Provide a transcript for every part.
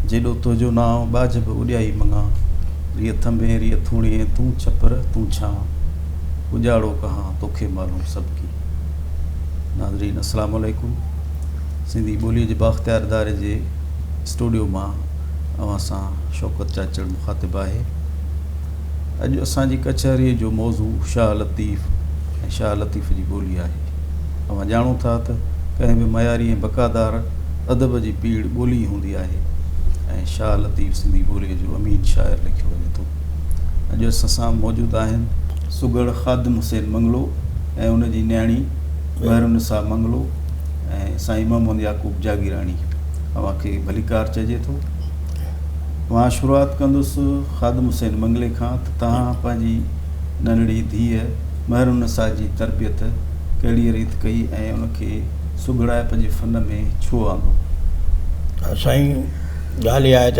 जेॾो तुंहिंजो नाव बाज बि उॾियाई मङा रिय थंभे रिय थूणीअ तूं छपर तूं छां उजाड़ो कहां तोखे मालूम सभु की। नाज़रीन अस्सलाम वालेकुम। सिंधी ॿोलीअ जे बाख़्तियार इदारे जे स्टूडियो मां अवां सां शौक़त चाचड़ मुखातिब आहे। अॼु असांजी कचहरीअ जो मौज़ू शाह लतीफ़ ऐं शाह लतीफ़ जी ॿोली आहे। अवां ॼाणूं था त कंहिं बि मयारी ऐं बक़ादार अदब जी पीड़ ॿोली हूंदी आहे ऐं शाह लतीफ़ सिंधी ॿोलीअ जो अमीन शाइर लिखियो वञे थो। अॼु असां सां मौजूदु आहिनि सुगड़ ख़ादिम हुसैन मंगलो ऐं उनजी न्याणी महरुनिसा मंगलो ऐं साईं मोहम्मद याकूब जागीराणी। अव्हां खे भलीकार चइजे थो। मां शुरूआत कंदुसि ख़ादिम हुसैन मंगले खां त तव्हां पंहिंजी नंढड़ी धीअ महरुनिसा जी तरबियत कहिड़ी रीति कई ऐं उनखे सुगड़ाइप जे फन में छो आंदो? साईं ॻाल्हि इहा आहे त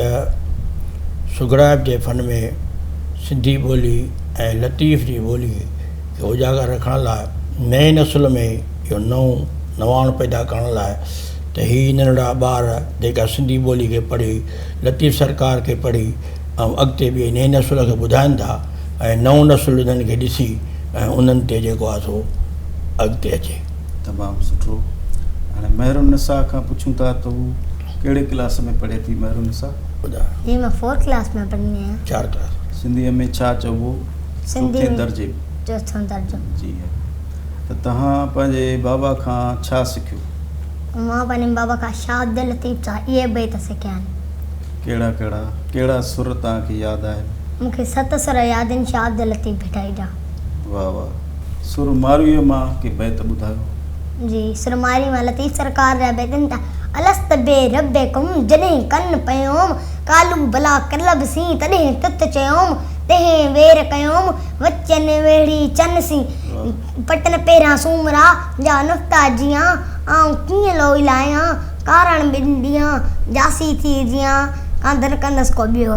सुगड़ाइप जे फन में सिंधी ॿोली ऐं लतीफ़ जी ॿोली खे उजागर रखण लाइ नए नसुल में इहो नवाण पैदा करण लाइ त हीअ नंढड़ा ॿार जेका सिंधी ॿोली खे पढ़ी लतीफ़ सरकार खे पढ़ी ऐं अॻिते ॿिए नए नसुल खे ॿुधाइनि था ऐं नओं नसुल उन्हनि खे ॾिसी ऐं उन्हनि ते जेको आहे सो अॻिते अचे। तमामु सुठो। हाणे महरुनिसा खां पुछूं था त हू कहिड़े क्लास में पढ़े थी? महरुनिसा ॿुधायो। जी मां 4th क्लास में पढ़ंदी आहियां। 4 क्लास। सिंधीअ में छा चइबो? सिंधी चौथे दर्जे। चौथों दर्जो। जी त तव्हां पंहिंजे बाबा खां छा सिखियो? मां पंहिंजे बाबा खां शाह अब्दुल लतीफ़ सां इहे बेत सिखिया आहिनि। कहिड़ा सुर तव्हांखे यादि आहिनि? मूंखे 7 सुर यादि आहिनि शाह अब्दुल लतीफ़ भिठाई जा। वाह वाह। सुर मारूअ मां के बैत ॿुधायो। जी सुरमारी मां लतीफ़ सरकार जा बैतनि था। अलस्त बे रब्बे कुम जॾहिं कन पयोम कालू भला कलब सी तॾहिं तुत चयोम तंहिं वेर कयोम वचन वेड़ी चन सी पटन पहिरां सूमरा जा नुफ़्ता जियां आऊं कीअं लोई लायां कारण ॿिंडियां जासी थी जियां कांदर कंदसि को ॿियो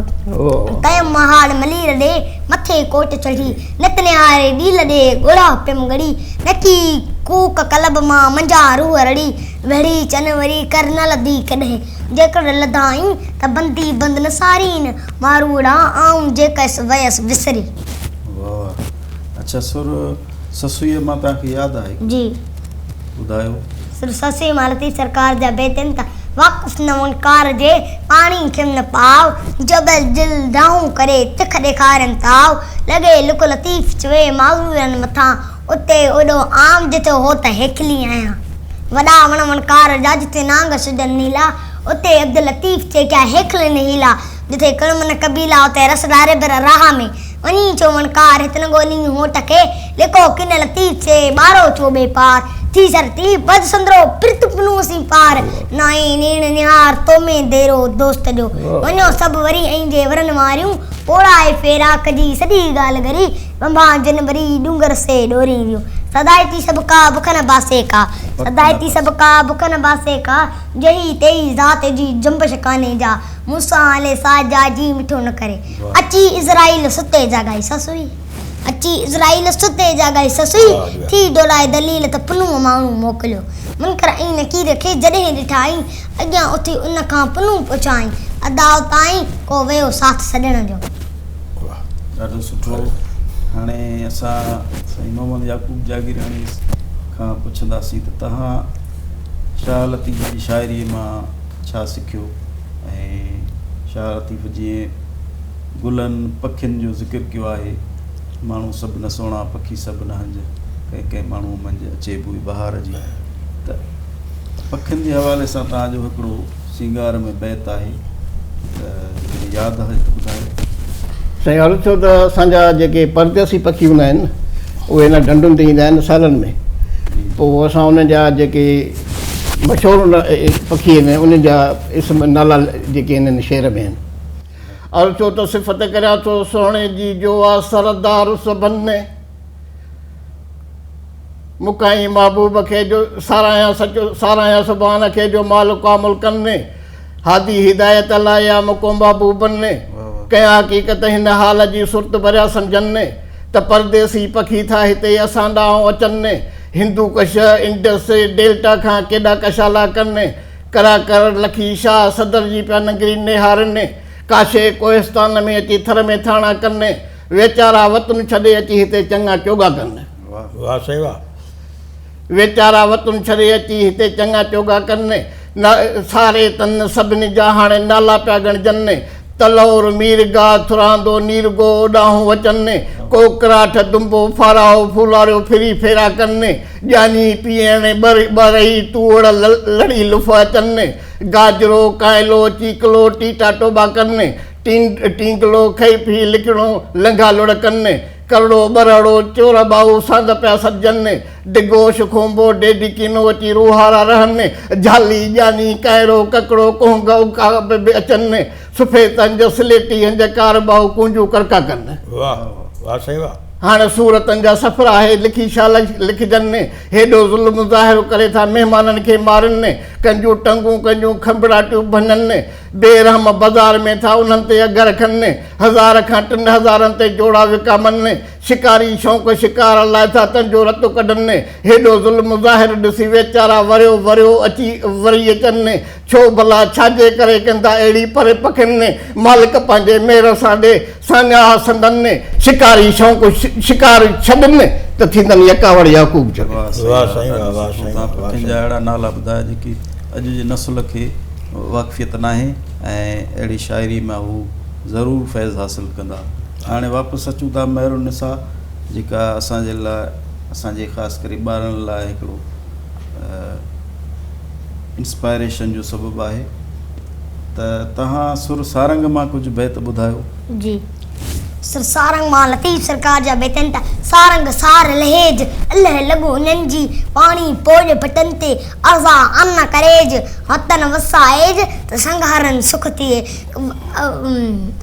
कयम महाड़ मलीर ॾे मथे कोट चढ़ी नतनियारे ॾील ॾे ॻोड़ा पियम गड़ी नकी कूक कलब मां मंझा रूह रड़ी वेड़ी चन वरी कर न लधी कॾहिं जेकर लधाई त बंदी बंद न सारीन मारूड़ा आऊं जेकस वयस विसरी। वाह। अच्छा सुर ससुईअ मां तव्हांखे यादि आहे? जी ॿुधायो। सुर ससुई मां लतीफ़ सरकार जा बैतनि था। वाक़ुफ़ न मुनकार जे पाणी खे न पाव जबल दिल डाऊं करे तिख ॾेखारनि ताव लॻे लुक लतीफ़ चवे माज़ूरनि मथां उते ओॾो आम जिते हो त हेखली आहियां वॾा वण वणकार जा जिते नांग सुजन नीला उते अब्दुल लतीफ़ थे क्या हेखल हीला जिते कलमन कबीला उते रस डारे बर राह में वञी चो वणकार हितन ॻोल्ही होठ खे लिखो किन लतीफ़ थे ॿारो चो बे पार थी सरती बद संदरो प्रित पनूसी पार नाई नीण निहार तो में देरो दोस्त जो वञो सभु वरी ऐं जे वरन वारियूं पोड़ाए फेरा कजी सॼी ॻाल्हि गरी बंबा जिन वरी डूंगर से डोरी वियो सदायती सब का बुखन बासे का सदायती सब का बुखन बासे का जही तेई ज़ात जी जंबश काने जा मूसा आले साजा जी मिठो न करे अची इज़राइल सुते जगाई ससुई अची इज़राइल सुते जगाई ससुई थी डोलाए दलील त पनू माण्हू मोकिलियो मुनकर ऐं नकीर खे जॾहिं ॾिठाई अॻियां उथी उन खां पनू पुछाई अदाव ताईं को वियो साथ छॾण जो। ॾाढो सुठो। हाणे असां साईं मोहम्मद याकूब जागीराणी खां पुछंदासीं त तव्हां शाह लतीफ़ जी शाइरीअ मां छा सिखियो ऐं शाह लतीफ़ जीअं गुलनि पखियुनि जो ज़िक्र कयो आहे माण्हू सभु न सोणा पखी सभु न हंज कंहिं कंहिं माण्हू मंझि अचे बि बहार जी त पखियुनि जे हवाले सां तव्हांजो हिकिड़ो सिंगार में बैत आहे त यादि आहे त ॿुधायो। साईं हलो छो त असांजा जेके परदेसी पखी हूंदा आहिनि उहे हिन ढंढुनि ते ईंदा आहिनि सालनि में पोइ असां उन्हनि जा जेके मशहूरु पखी आहिनि उन्हनि जा इस्म नाला जेके आहिनि शेर में आहिनि। अर्चो तो सिफ़त करिया थो सोणे जी जो आहे सरदार सभिनि मुकाई महबूब खे जो सारायां सचो सारायां सुभान खे जो मालिक आहे मुल्कनि में हादी हिदायत लाइ या मुको महबूबनि ने कंहिं हक़ीक़त हिन हाल जी सुरत भरिया सम्झनि ने त परदेसी पखी था हिते असां ॾांहुं अचनि ने हिंदू कश इंडस डेल्टा खां केॾा कशाला कनि करा कर लखी शाह सदर जी पिया नगरी निहारने काशे कोहिस्तान में अची थर में थाणा कने वेचारा वतन छॾे अची हिते चङा चोगा कनि वाह साईं वाह वेचारा वतन छॾे अची हिते चङा चोगा कनि सारे तन सभिनी जा हाणे नाला पिया ॻणजनि तलौर मीरगा थुरांदो नीरगो ओॾाहूं वचनि कोकराठ दुंबो फाराओ फूलारियो फिरी फेरा कनि ॼानी पीअण ॿरही तूड़ लड़ी लुफ अचनि गाजरो कायलो चीकलो टीटा टोबा कनि टींगलो खई पी लिखणो लंघा लुड़ कनि करड़ो बरड़ो चोर बाऊ संद पिया सजनि डिगोश खोंबो डेडी किनो अची रूहारा रहनि झाली ॼानी कायरो ककड़ो कोंग बि अचनि सुफ़े तंज स्लेटी हंज कार बाऊ कुंजू करका कनि वाह वाह साईं वाह हाणे सूरतनि जा सफ़र आहे लिखी छा लिखजनि हेॾो ज़ुल्म ज़ाहिर करे था महिमाननि खे मारनि कंहिंजूं टंगूं कंहिंजूं खंभड़ाटियूं भञनि बेरहम बाज़ार में था उन्हनि ते अघ रखनि 1000 खां 3000 ते जोड़ा विकामनि शिकारी शौक़ु शिकार लाइ था तंजो रतो कढनि हेॾो ज़ुल्म ज़ाहिर ॾिसी वेचारा वरियो अची वरी अचनि छो भला छाजे करे कंदा अहिड़ी परे पखनि मालिक पंहिंजे मेर सां ॾे सान्या संदनि शिकारी शौक़ु शिकार छॾनि त थींदनि यकावड़ याकूब जॻह वाह साईं वाह साईं पंहिंजा अहिड़ा नाला ॿुधाया जेकी अॼु जी नसुल खे वाक़फ़ियत नाहे ऐं अहिड़ी शाइरी मां हू ज़रूरु फैज़ हासिलु कंदा हाणे वापसि अचूं था मेहरुनिसा जेका असांजे लाइ असांजे ख़ासि करे ॿारनि लाइ हिकिड़ो इंस्पायरेशन जो सबबु आहे त तव्हां सुर सारंग मां कुझु बैत ॿुधायो जी सर सारंग मां लतीफ़ सरकार जा बैतनि था सारंग सार लहेज अल्लाह लॻो उन्हनि जी पाणी पोज बटन ते अर्ज़ा अन करेज वतन वसाएज त संघारनि सुख थिए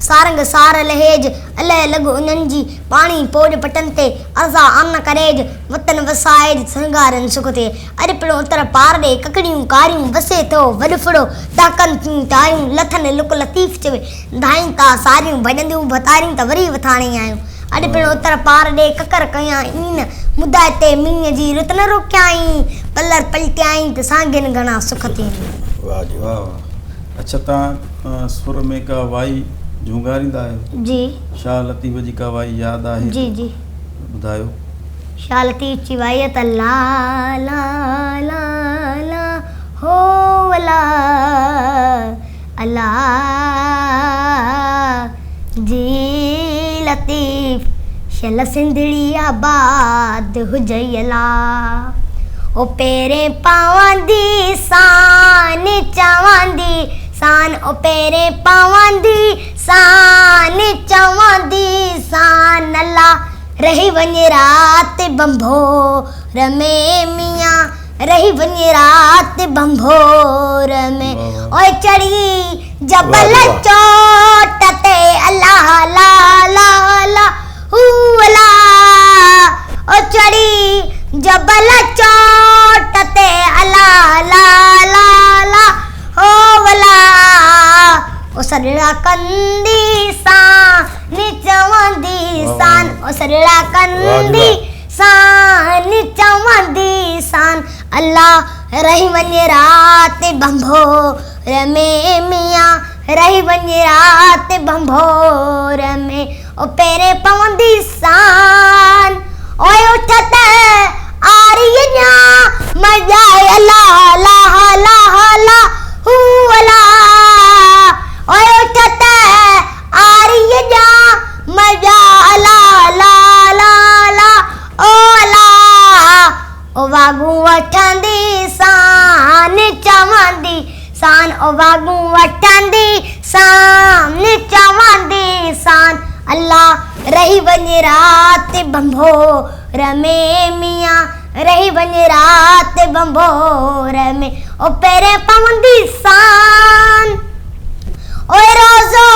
सारंग सार लहेज अल्लाह लॻो उन्हनि जी पाणी पोज बटन ते अर्ज़ा अन करेज वतन वसाएज संघारनि सुख थिए अॼु पिणो उतर पार ॾे ककड़ियूं कारियूं बसे थो वॾफड़ो ताकनि थियूं तारियूं लथनि लुक लतीफ़ चवे धाइनि था सारियूं भॼंदियूं भतारियूं त वरी वथाणे आहियूं अॼु पिणु उतर पार ॾे ककर कयां ईन मुदाए ते मींहं जी रुत न रोकियाई पलर पलटियाई त सांगनि घणा सुख थियनि वाह जी वाह अच्छा तव्हां सुर में का वाई झूंगारींदा आहियो जी शाह लतीफ़ जी का वाई यादि आहे जी जी ॿुधायो शाह लतीफ़ जी वाई त ला ला ला ला हो वला अल्लाह जी लतीफ़ शल सिंधड़ी आबाद हुजयला ओ पेरे पावंदी सान चवंदी सान ओ पेरे पावंदी सान चवंदी सान अल्लाह रही वञे रात बंभोर में मियाँ रही वञे रात बंभोर में ओए चढ़ी जबल चोट ते अल्लाह ला ला ला हू अल्लाह ओ चढ़ी जबल चोट ते अल्लाह ला ला ला हो वला ओ सरड़ा कंदी सान चवंदी सान ओ सरड़ा कंदी सान चवंदी सान अल्लाह रही वञे रात बंभोर में मियाँ रही वञे रात बंभोर में ओ पेरे पवंदी सान ओए उठ त आरिया मजा अल्लाह अल्लाह अल्लाह अल्लाह हू अल्लाह ओए उठ त आरिया मजा अल्लाह अल्लाह अल्लाह ओ अल्लाह ओ वागू वठंदी सान चवंदी सान ओ वागू वठंदी सान चवंदी सान अल्लाह रही वञे रात बंभोर में मियाँ रही वञे रात बंभोर में ओ पेरे पवंदी सान ओए रोज़ो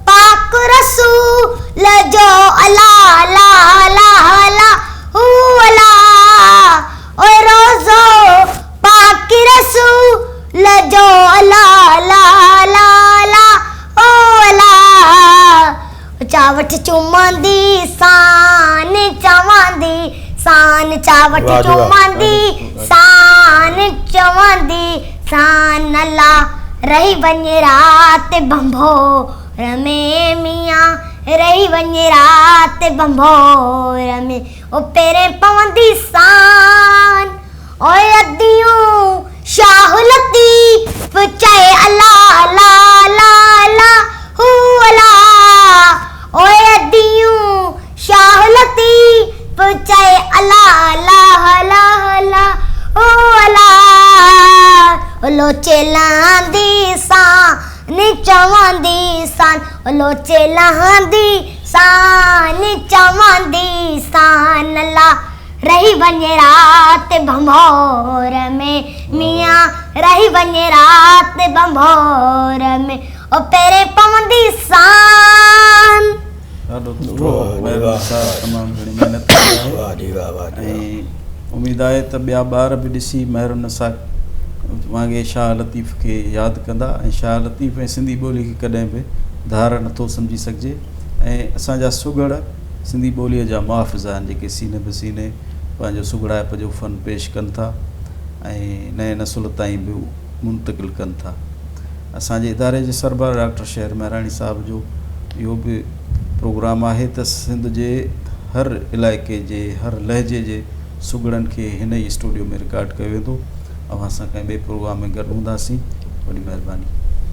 पाक रसूल जो अल्लाह अल्लाह अल्लाह अल्लाह हू अल्लाह ओए रोज़ो पाक रसूल जो अल्लाह अल्लाह अल्लाह अल्लाह ओ अल्लाह चावट चुमंदी सान चवंदी सान चावट चुमंदी सान चवंदी सान अल्लाह रही वञे राति बंभोर में मियां रही वञे राति बंभोर में ओ पेरे पवंदी सान ओए अदियूं शाह लतीफ चए अल्लाह अल्लाह अल्लाह अल्लाह हू अल्लाह ओए अदियूं शाह लतीफ चए अल्लाह अल्लाह अल्लाह अल्लाह हू अल्लाह लोचे लहंदी सां नी चवंदी सान लोचे लहंदी सां नी चवंदी सान अल्लाह रही वञे राति बंभोर में मियां रही वञे राति बंभोर में ओ पेरे पवंदी सान ॾाढो सुठो महिरबानी साहब, तमामु घणी महिनत कई वाह जी वाह वाह जी वाह। ऐं उमेदु आहे त ॿिया ॿार बि ॾिसी महिरबानी सां वांगे शाह लतीफ़ खे यादि कंदा ऐं शाह लतीफ़ ऐं सिंधी ॿोली खे कॾहिं बि धार नथो सम्झी सघिजे। ऐं असांजा सुगड़ सिंधी ॿोलीअ जा मुहाफ़िज़ आहिनि जेके सीने बि सीने पंहिंजो सुगड़ाइप जो फ़न पेश कनि था ऐं नए नसुल ताईं बि मुंतक़िल कनि था। असांजे इदारे जे सरबराह डॉक्टर शहर महराणी साहब जो इहो बि प्रोग्राम आहे त सिंध जे हर इलाइक़े जे हर लहजे जे सुगड़नि खे हिन ई स्टूडियो में रिकॉर्ड कयो वेंदो। असां कंहिं ॿिए प्रोग्राम में गॾु हूंदासीं। वॾी महिरबानी।